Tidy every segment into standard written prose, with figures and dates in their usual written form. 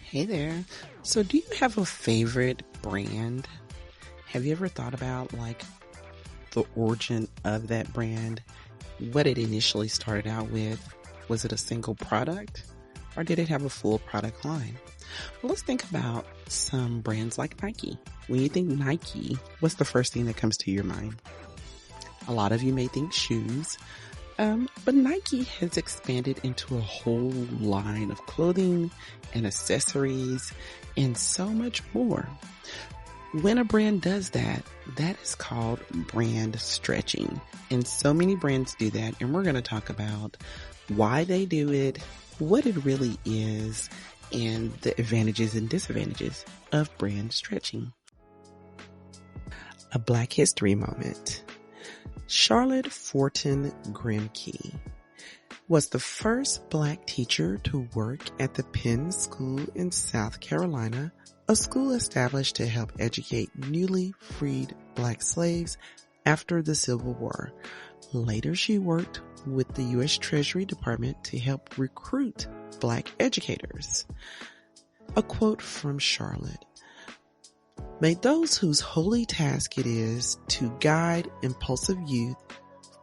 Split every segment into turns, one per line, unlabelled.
Hey there. So, do you have a favorite brand? Have you ever thought about the origin of that brand? What it initially started out with? Was it a single product or did it have a full product line? Well, let's think about some brands like Nike. When you think Nike, what's the first thing that comes to your mind? A lot of you may think shoes, but Nike has expanded into a whole line of clothing and accessories and so much more. When a brand does that, that is called brand stretching. And so many brands do that. And we're going to talk about why they do it, what it really is, and the advantages and disadvantages of brand stretching. A Black History moment. Charlotte Fortin Grimke was the first Black teacher to work at the Penn School in South Carolina, a school established to help educate newly freed Black slaves after the Civil War. Later, she worked with the U.S. Treasury Department to help recruit Black educators. A quote from Charlotte. May those whose holy task it is to guide impulsive youth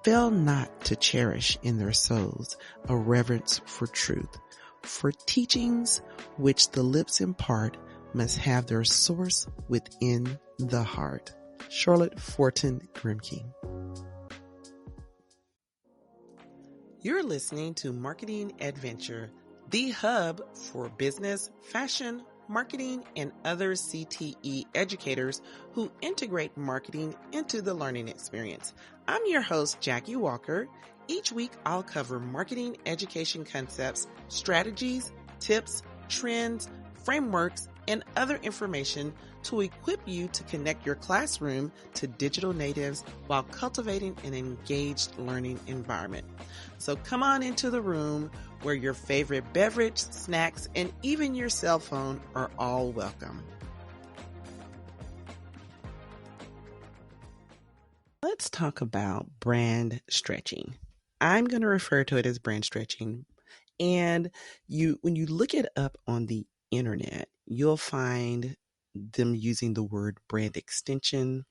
fail not to cherish in their souls a reverence for truth, for teachings which the lips impart must have their source within the heart. Charlotte Fortin Grimke. You're listening to Marketing Adventure, the hub for business, fashion, marketing, and other CTE educators who integrate marketing into the learning experience. I'm your host, Jackie Walker. Each week, I'll cover marketing education concepts, strategies, tips, trends, frameworks, and other information to equip you to connect your classroom to digital natives while cultivating an engaged learning environment. So come on into the room where your favorite beverage, snacks, and even your cell phone are all welcome. Let's talk about brand stretching. I'm going to refer to it as brand stretching. And when you look it up on the internet, you'll find them using the word brand extension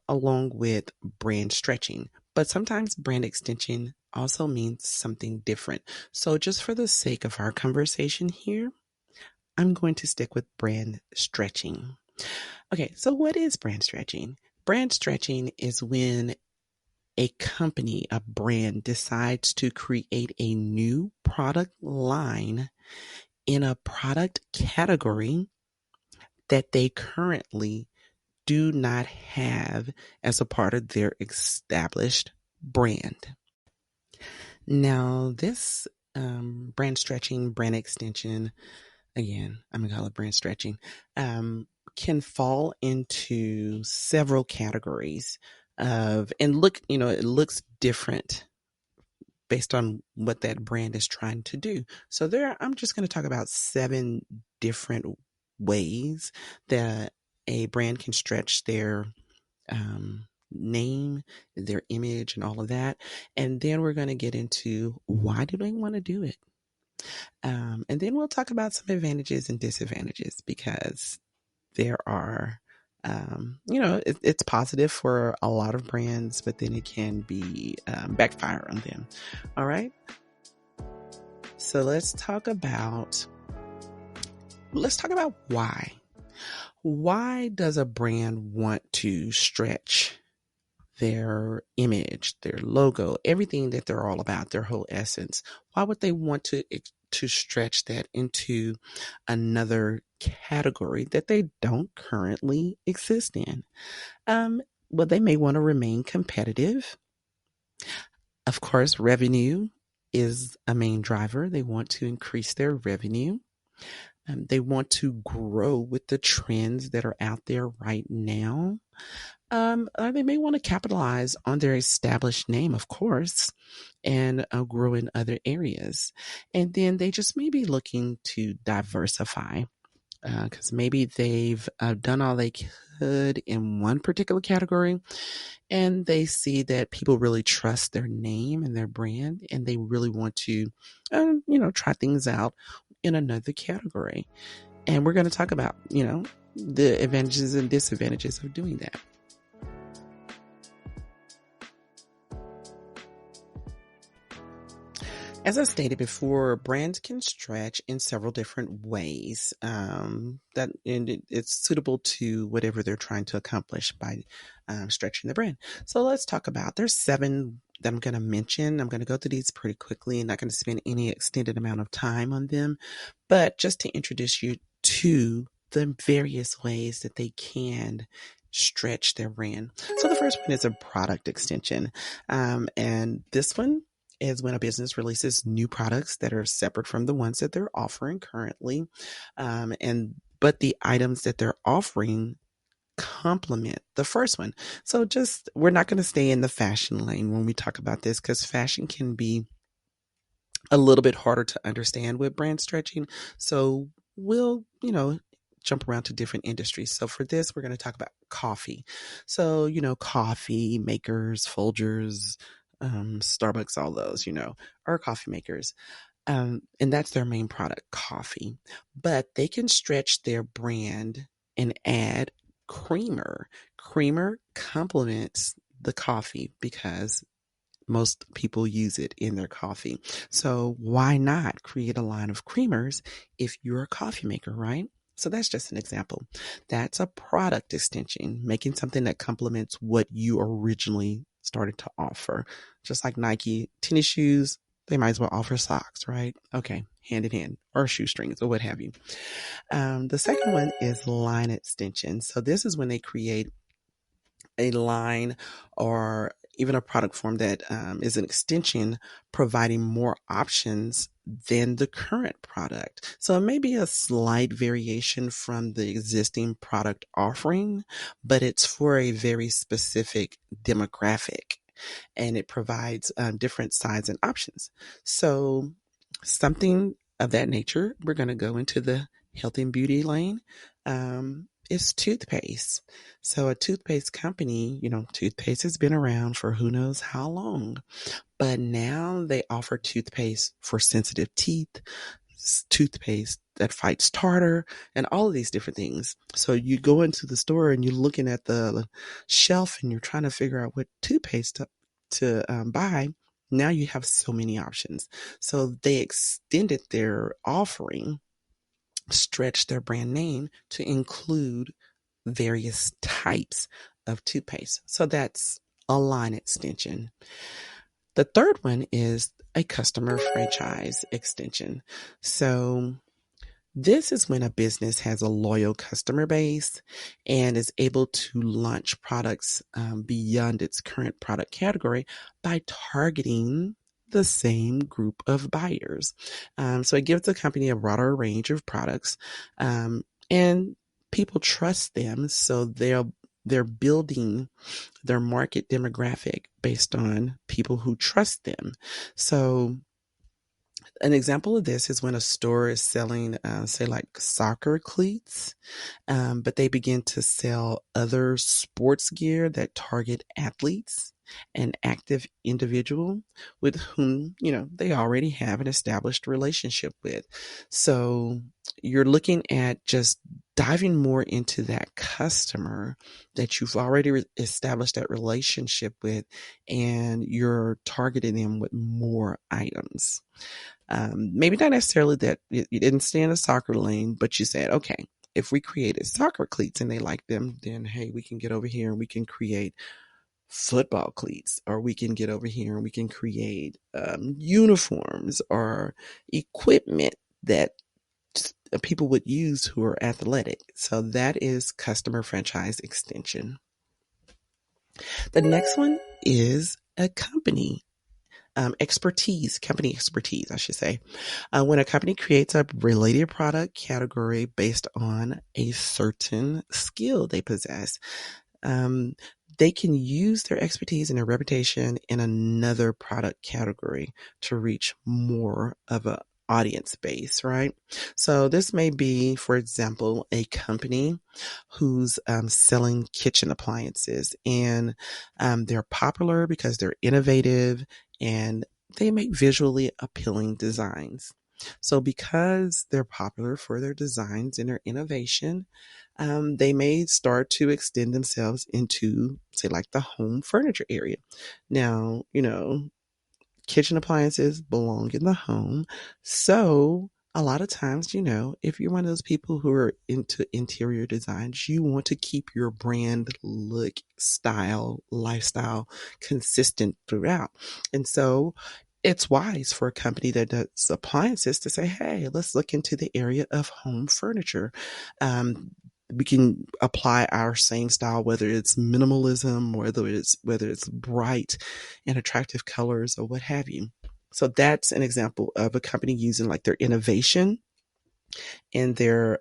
along with brand stretching. But sometimes brand extension also means something different. So just for the sake of our conversation here, I'm going to stick with brand stretching. Okay, so what is brand stretching? Brand stretching is when a company, a brand, decides to create a new product line in a product category that they currently do not have as a part of their established brand. Now, this brand stretching, brand extension, again, I'm going to call it brand stretching, can fall into several categories and it looks different based on what that brand is trying to do. So I'm just going to talk about 7 different ways that a brand can stretch their name, their image, and all of that. And then we're going to get into why do they want to do it? And then we'll talk about some advantages and disadvantages because there are, it's positive for a lot of brands, but then it can be backfire on them. All right. So let's talk about why. Why does a brand want to stretch their image, their logo, everything that they're all about, their whole essence? Why would they want to stretch that into another category that they don't currently exist in? Well, they may want to remain competitive. Of course, revenue is a main driver. They want to increase their revenue. They want to grow with the trends that are out there right now. Or they may want to capitalize on their established name, of course, and grow in other areas. And then they just may be looking to diversify because maybe they've done all they could in one particular category and they see that people really trust their name and their brand and they really want to, try things out in another category. And we're going to talk about, the advantages and disadvantages of doing that. As I stated before, brands can stretch in several different ways. It's suitable to whatever they're trying to accomplish by stretching the brand. So let's talk about. There's 7 that I'm going to mention. I'm going to go through these pretty quickly and not going to spend any extended amount of time on them, but just to introduce you to the various ways that they can stretch their brand. So the first one is a product extension, and this one is when a business releases new products that are separate from the ones that they're offering currently. But the items that they're offering complement the first one. So we're not going to stay in the fashion lane when we talk about this, because fashion can be a little bit harder to understand with brand stretching. So we'll, jump around to different industries. So for this, we're going to talk about coffee. So, coffee makers, Folgers, Starbucks, all those, are coffee makers. And that's their main product, coffee. But they can stretch their brand and add creamer. Creamer complements the coffee because most people use it in their coffee. So why not create a line of creamers if you're a coffee maker, right? So that's just an example. That's a product extension, making something that complements what you originally started to offer. Just like Nike tennis shoes, they might as well offer socks, right? Okay, hand in hand, or shoestrings, or what have you. The second one is line extension. So this is when they create a line or even a product form that is an extension, providing more options than the current product. So it may be a slight variation from the existing product offering, but it's for a very specific demographic, and it provides different size and options. So something of that nature, we're going to go into the health and beauty lane. Is toothpaste. So a toothpaste company, toothpaste has been around for who knows how long, but now they offer toothpaste for sensitive teeth, toothpaste that fights tartar, and all of these different things. So you go into the store and you're looking at the shelf and you're trying to figure out what toothpaste to buy. Now you have so many options. So they extended their offering, stretch their brand name to include various types of toothpaste. So that's a line extension. The third one is a customer franchise extension. So this is when a business has a loyal customer base and is able to launch products beyond its current product category by targeting the same group of buyers. So it gives the company a broader range of products, and people trust them. So they're building their market demographic based on people who trust them. So an example of this is when a store is selling, say, like soccer cleats, but they begin to sell other sports gear that target athletes and active individual with whom, they already have an established relationship with. So you're looking at just diving more into that customer that you've already established that relationship with, and you're targeting them with more items. Maybe not necessarily that you didn't stay in the soccer lane, but you said, okay, if we created soccer cleats and they like them, then hey, we can get over here and we can create football cleats, or we can get over here and we can create uniforms or equipment that people would use who are athletic. So that is customer franchise extension. The next one is a company company expertise, I should say. When a company creates a related product category based on a certain skill they possess, they can use their expertise and their reputation in another product category to reach more of a audience base, right? So this may be, for example, a company who's selling kitchen appliances, and they're popular because they're innovative and they make visually appealing designs. So because they're popular for their designs and their innovation, they may start to extend themselves into, say, like the home furniture area. Now, kitchen appliances belong in the home. So a lot of times, if you're one of those people who are into interior designs, you want to keep your brand look, style, lifestyle consistent throughout. And so it's wise for a company that does appliances to say, hey, let's look into the area of home furniture. Um, we can apply our same style, whether it's minimalism, whether it's bright and attractive colors or what have you. So that's an example of a company using like their innovation and their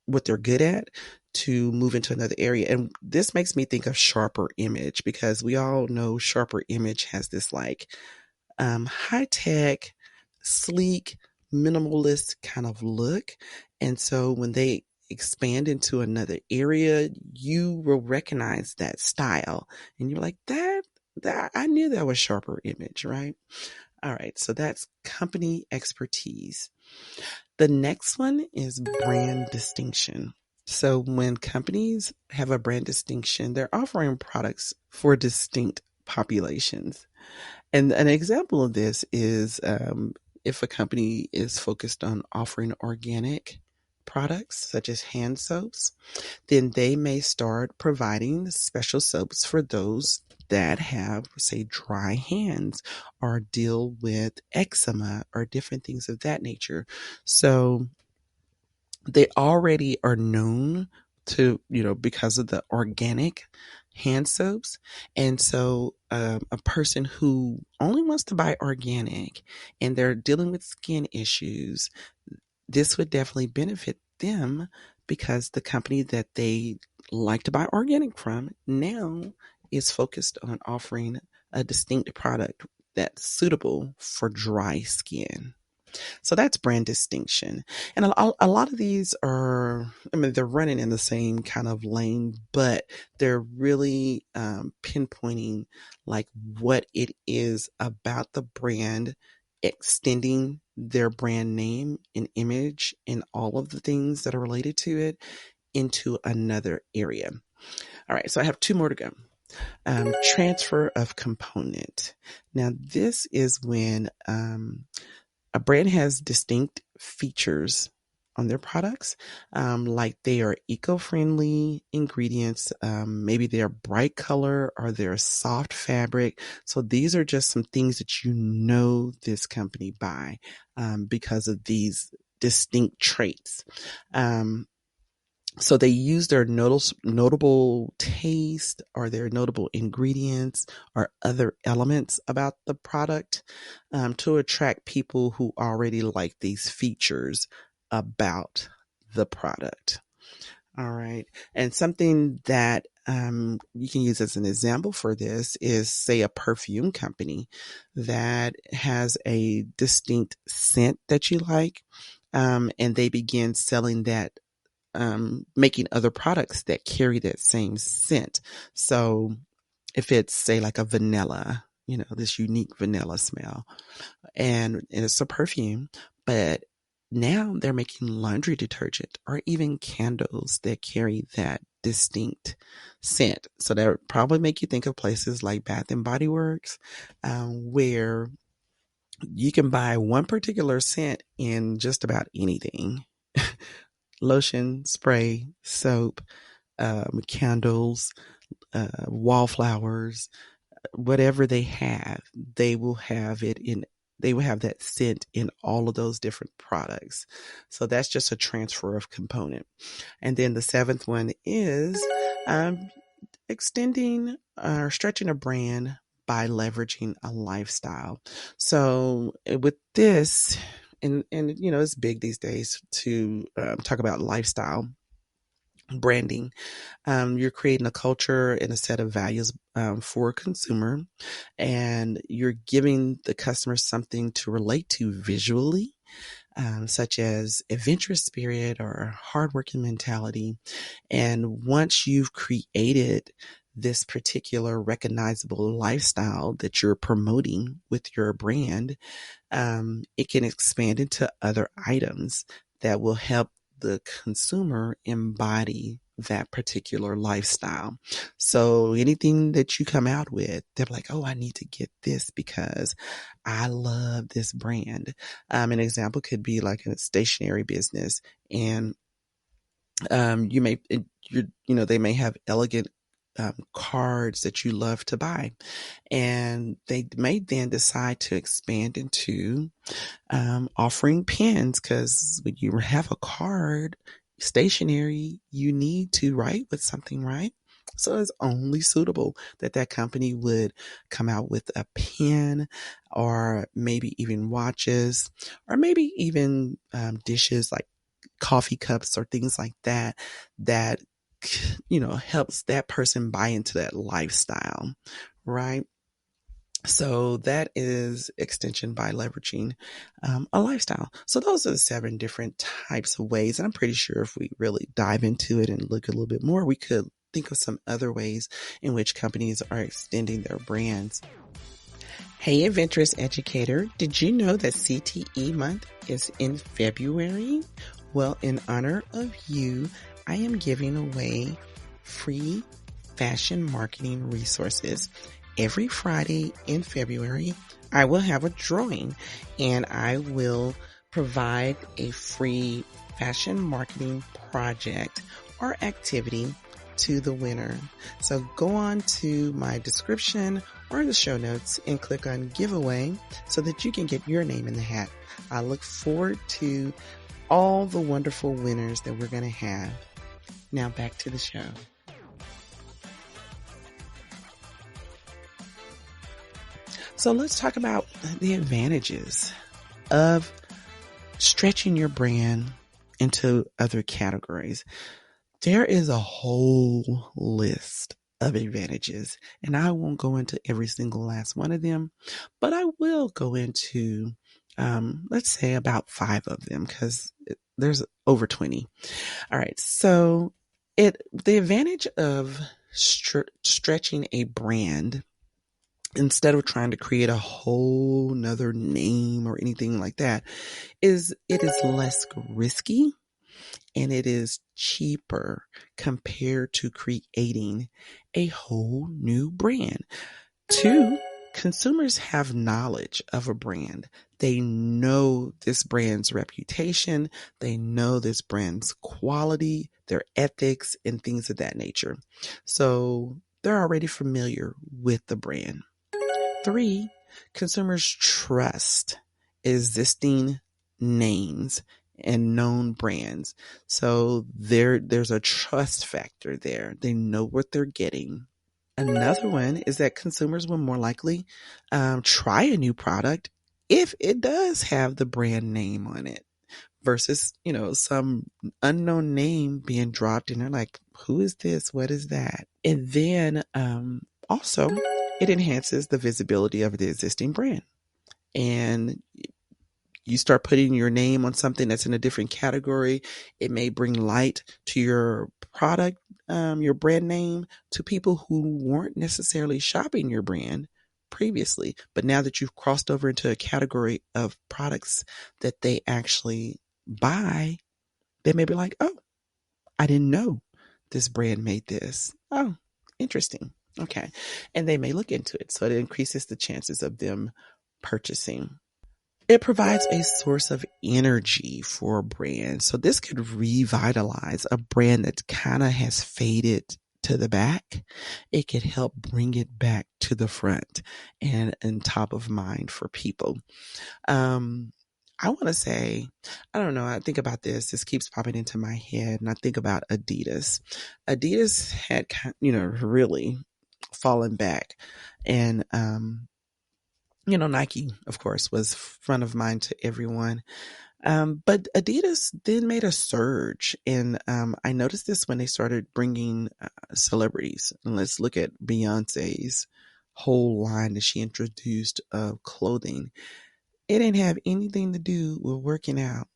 what they're good at to move into another area. And this makes me think of Sharper Image, because we all know Sharper Image has this like high tech, sleek, minimalist kind of look. And so when they expand into another area, you will recognize that style. And you're like, that I knew that was Sharper Image, right? All right. So that's company expertise. The next one is brand distinction. So when companies have a brand distinction, they're offering products for distinct populations. And an example of this is if a company is focused on offering organic products, such as hand soaps, then they may start providing special soaps for those that have, say, dry hands or deal with eczema or different things of that nature. So they already are known to, because of the organic hand soaps. And so a person who only wants to buy organic and they're dealing with skin issues, this would definitely benefit them, because the company that they like to buy organic from now is focused on offering a distinct product that's suitable for dry skin. So that's brand distinction. And a lot of these are, I mean, they're running in the same kind of lane, but they're really pinpointing like what it is about the brand, extending their brand name and image and all of the things that are related to it into another area. All right, so I have two more to go. Transfer of component. Now, this is when a brand has distinct features on their products, like they are eco-friendly ingredients, maybe they're bright color or they're soft fabric. So these are just some things that this company by, because of these distinct traits. So they use their notable taste or their notable ingredients or other elements about the product to attract people who already like these features about the product. All right. And something that you can use as an example for this is, say, a perfume company that has a distinct scent that you like, and they begin selling that, making other products that carry that same scent. So if it's, say, like a vanilla, this unique vanilla smell, and it's a perfume, but now they're making laundry detergent or even candles that carry that distinct scent. So that would probably make you think of places like Bath and Body Works, where you can buy one particular scent in just about anything. Lotion, spray, soap, candles, wallflowers, whatever they will have it in. They will have that scent in all of those different products. So that's just a transfer of component. And then the seventh one is extending or stretching a brand by leveraging a lifestyle. So with this, and it's big these days to talk about lifestyle branding. You're creating a culture and a set of values for a consumer, and you're giving the customer something to relate to visually, such as adventurous spirit or hardworking mentality. And once you've created this particular recognizable lifestyle that you're promoting with your brand, it can expand into other items that will help the consumer embody that particular lifestyle. So anything that you come out with, they're like, oh, I need to get this because I love this brand. An example could be like a stationery business, and you may, they may have elegant cards that you love to buy, and they may then decide to expand into offering pens, because when you have a card stationery, you need to write with something, right? So it's only suitable that that company would come out with a pen, or maybe even watches, or maybe even dishes like coffee cups or things like that, that, helps that person buy into that lifestyle, right? So that is extension by leveraging a lifestyle. So those are the 7 different types of ways. And I'm pretty sure if we really dive into it and look a little bit more, we could think of some other ways in which companies are extending their brands. Hey, adventurous educator, did you know that CTE month is in February? Well, in honor of you, I am giving away free fashion marketing resources. Every Friday in February, I will have a drawing, and I will provide a free fashion marketing project or activity to the winner. So go on to my description or the show notes and click on giveaway so that you can get your name in the hat. I look forward to all the wonderful winners that we're going to have. Now back to the show. So let's talk about the advantages of stretching your brand into other categories. There is a whole list of advantages, and I won't go into every single last one of them, but I will go into, let's say about 5 of them, because there's over 20. All right. So the advantage of stretching a brand, instead of trying to create a whole nother name or anything like that, is it is less risky and it is cheaper compared to creating a whole new brand. 2, consumers have knowledge of a brand. They know this brand's reputation. They know this brand's quality, their ethics, and things of that nature. So they're already familiar with the brand. 3, consumers trust existing names and known brands. So there's a trust factor there. They know what they're getting. Another one is that consumers will more likely try a new product if it does have the brand name on it, versus, some unknown name being dropped and they're like, who is this? What is that? And then also, it enhances the visibility of the existing brand. And you start putting your name on something that's in a different category, it may bring light to your product, your brand name, to people who weren't necessarily shopping your brand previously. But now that you've crossed over into a category of products that they actually buy, they may be like, oh, I didn't know this brand made this. Oh, interesting. Okay. And they may look into it. So it increases the chances of them purchasing. It provides a source of energy for a brand. So this could revitalize a brand that kind of has faded to the back. It could help bring it back to the front and top of mind for people. I want to say, I don't know, I think about this. This keeps popping into my head, and I think about Adidas. Adidas had, really fallen back, and Nike, of course, was front of mind to everyone. But Adidas then made a surge. And I noticed this when they started bringing celebrities. And let's look at Beyonce's whole line that she introduced of clothing. It didn't have anything to do with working out.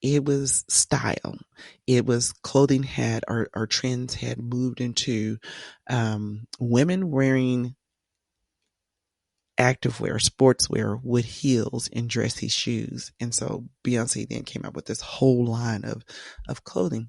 it was style. It was clothing had, our trends had moved into women wearing activewear, sportswear with heels and dressy shoes. And so Beyonce then came up with this whole line of clothing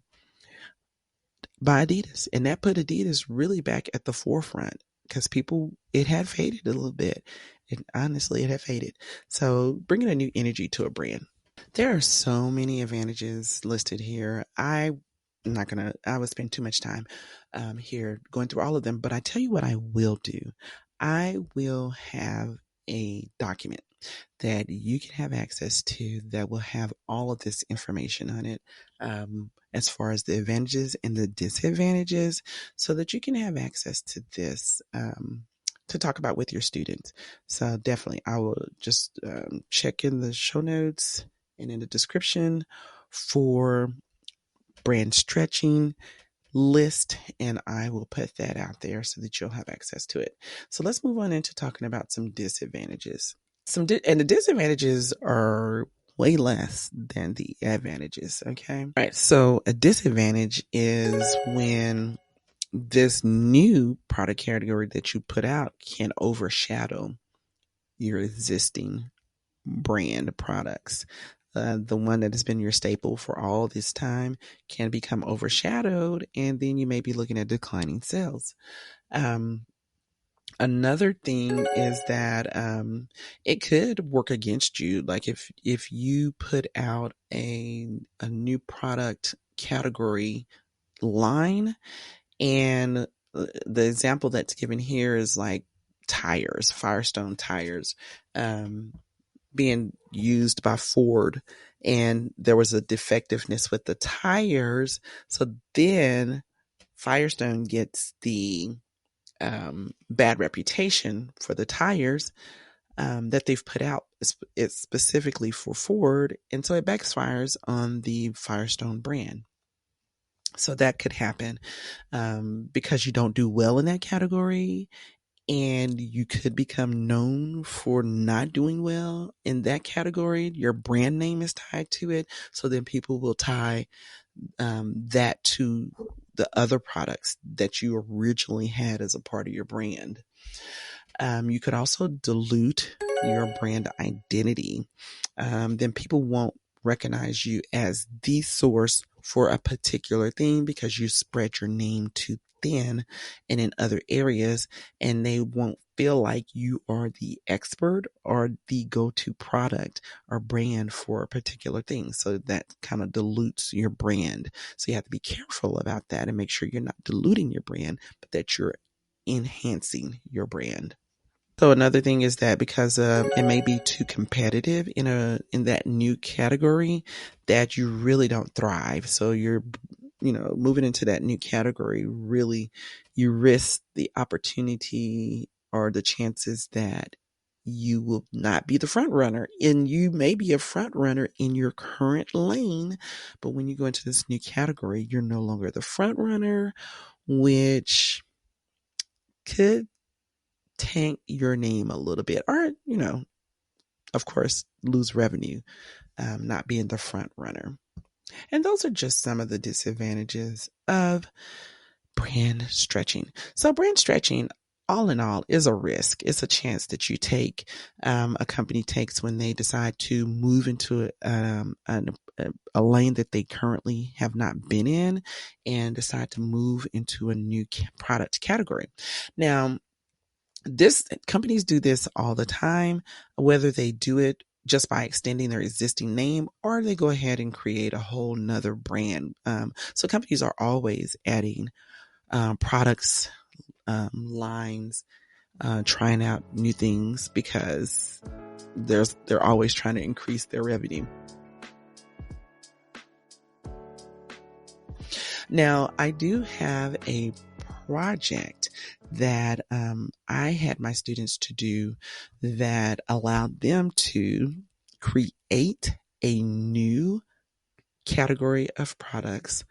by Adidas. And that put Adidas really back at the forefront because people, it had faded a little bit. And honestly, it had faded. So bringing a new energy to a brand. There are so many advantages listed here. I would spend too much time here going through all of them, but I tell you what I will do. I will have a document that you can have access to that will have all of this information on it, as far as the advantages and the disadvantages, so that you can have access to this to talk about with your students. So definitely, I will just check in the show notes and in the description for brand stretching list, and I will put that out there so that you'll have access to it. So let's move on into talking about some disadvantages. And the disadvantages are way less than the advantages. Okay. All right. So a disadvantage is when this new product category that you put out can overshadow your existing brand products. The one that has been your staple for all this time can become overshadowed, and then you may be looking at declining sales. Um, Another thing is that it could work against you. Like if you put out a new product category line, and the example that's given here is like tires, Firestone tires, being used by Ford, and there was a defectiveness with the tires. So then Firestone gets the bad reputation for the tires that they've put out. It's specifically for Ford, and so it backfires on the Firestone brand. So that could happen because you don't do well in that category, and you could become known for not doing well in that category. Your brand name is tied to it. So then people will tie that to the other products that you originally had as a part of your brand. You could also dilute your brand identity. Then people won't recognize you as the source for a particular thing because you spread your name too thin and in other areas, and they won't feel like you are the expert or the go-to product or brand for a particular thing. So that kind of dilutes your brand. So you have to be careful about that and make sure you're not diluting your brand, but that you're enhancing your brand. So another thing is that because it may be too competitive in that new category, that you really don't thrive. So you're, moving into that new category, really, you risk the opportunity or the chances that you will not be the front runner. And you may be a front runner in your current lane, but when you go into this new category, you're no longer the front runner, which could tank your name a little bit, or of course lose revenue, not being the front runner. And those are just some of the disadvantages of brand stretching. So brand stretching, all in all, is a risk. It's a chance that you take, a company takes when they decide to move into a lane that they currently have not been in and decide to move into a new product category. Now, companies do this all the time, whether they do it just by extending their existing name or they go ahead and create a whole nother brand. So companies are always adding products, lines, trying out new things because they're always trying to increase their revenue. Now, I do have a project that I had my students to do that allowed them to create a new category of products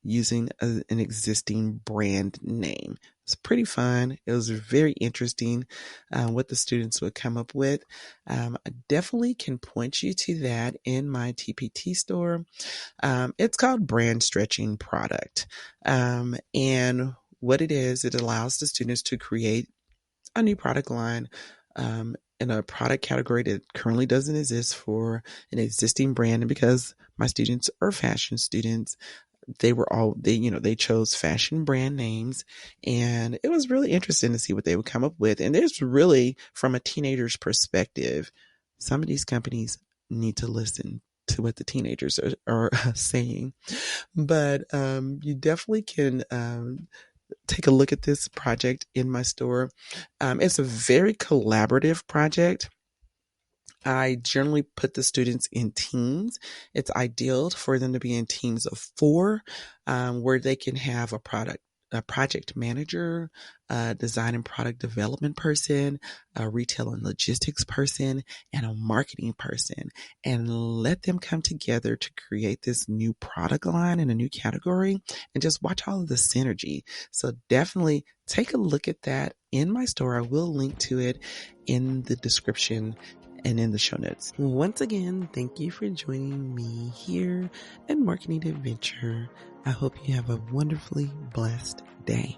using an existing brand name. It's pretty fun. It was very interesting what the students would come up with. I definitely can point you to that in my TPT store. It's called Brand Stretching Product. And what it is, it allows the students to create a new product line in a product category that currently doesn't exist for an existing brand. And because my students are fashion students, they chose fashion brand names, and it was really interesting to see what they would come up with. And there's really, from a teenager's perspective, some of these companies need to listen to what the teenagers are saying. But you definitely can take a look at this project in my store. It's a very collaborative project. I generally put the students in teams. It's ideal for them to be in teams of 4, where they can have a project manager, a design and product development person, a retail and logistics person, and a marketing person, and let them come together to create this new product line in a new category, and just watch all of the synergy. So definitely take a look at that in my store. I will link to it in the description and in the show notes. Once again, thank you for joining me here at Marketing Adventure. I hope you have a wonderfully blessed day.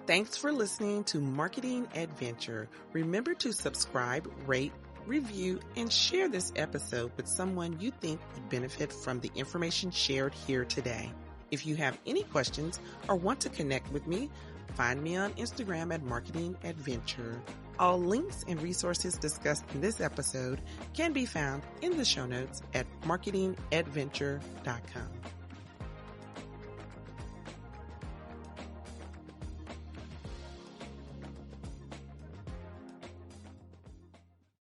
Thanks for listening to Marketing Adventure. Remember to subscribe, rate, review, and share this episode with someone you think would benefit from the information shared here today. If you have any questions or want to connect with me, find me on Instagram at Marketing Adventure. All links and resources discussed in this episode can be found in the show notes at marketingadventure.com.